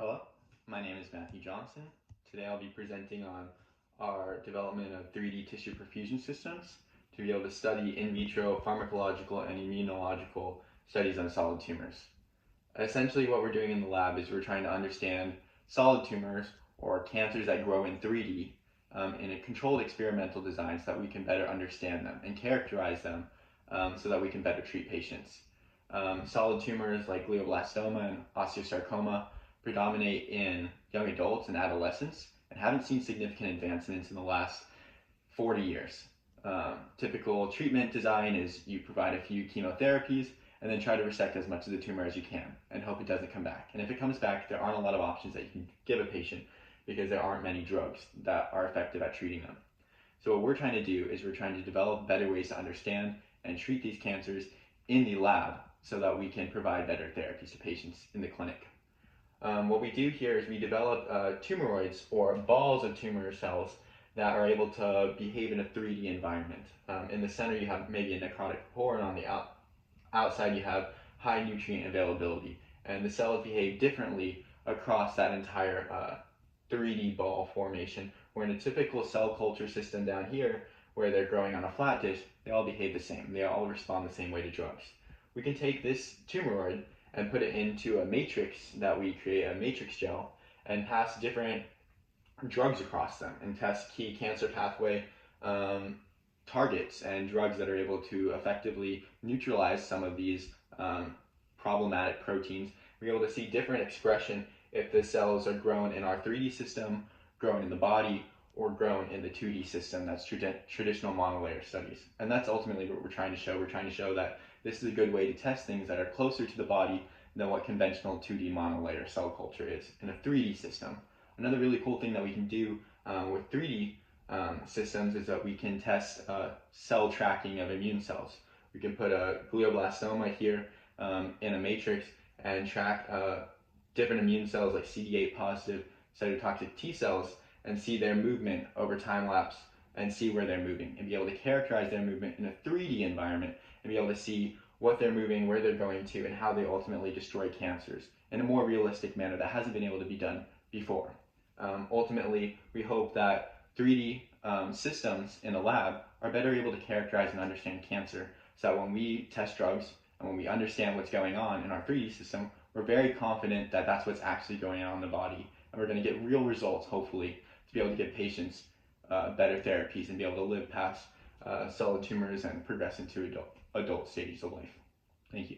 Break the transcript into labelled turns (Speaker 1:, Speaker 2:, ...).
Speaker 1: Hello, my name is Matthew Johnson. Today I'll be presenting on our development of 3D tissue perfusion systems to be able to study in vitro pharmacological and immunological studies on solid tumors. Essentially what we're doing in the lab is we're trying to understand solid tumors or cancers that grow in 3D in a controlled experimental design so that we can better understand them and characterize them so that we can better treat patients. Solid tumors like glioblastoma and osteosarcoma predominate in young adults and adolescents and haven't seen significant advancements in the last 40 years. Typical treatment design is you provide a few chemotherapies and then try to resect as much of the tumor as you can and hope it doesn't come back. And if it comes back, there aren't a lot of options that you can give a patient because there aren't many drugs that are effective at treating them. So what we're trying to do is we're trying to develop better ways to understand and treat these cancers in the lab so that we can provide better therapies to patients in the clinic. What we do here is we develop tumoroids or balls of tumor cells that are able to behave in a 3D environment. In the center you have maybe a necrotic pore, and on the outside you have high nutrient availability. And the cells behave differently across that entire 3D ball formation, where in a typical cell culture system down here, where they're growing on a flat dish, they all behave the same. They all respond the same way to drugs. We can take this tumoroid and put it into a matrix that we create, a matrix gel, and pass different drugs across them and test key cancer pathway targets and drugs that are able to effectively neutralize some of these problematic proteins. We're able to see different expression if the cells are grown in our 3D system, grown in the body, or grown in the 2D system. That's traditional monolayer studies. And that's ultimately what we're trying to show. We're trying to show that this is a good way to test things that are closer to the body than what conventional 2D monolayer cell culture is in a 3D system. Another really cool thing that we can do with 3D systems is that we can test cell tracking of immune cells. We can put a glioblastoma here in a matrix and track different immune cells like CD8 positive cytotoxic T cells and see their movement over time lapse and see where they're moving and be able to characterize their movement in a 3D environment and be able to see what they're moving, where they're going to, and how they ultimately destroy cancers in a more realistic manner that hasn't been able to be done before. Ultimately, we hope that 3D systems in a lab are better able to characterize and understand cancer so that when we test drugs and when we understand what's going on in our 3D system, we're very confident that that's what's actually going on in the body, and we're going to get real results, hopefully, to be able to give patients better therapies and be able to live past solid tumors and progress into adult stages of life. Thank you.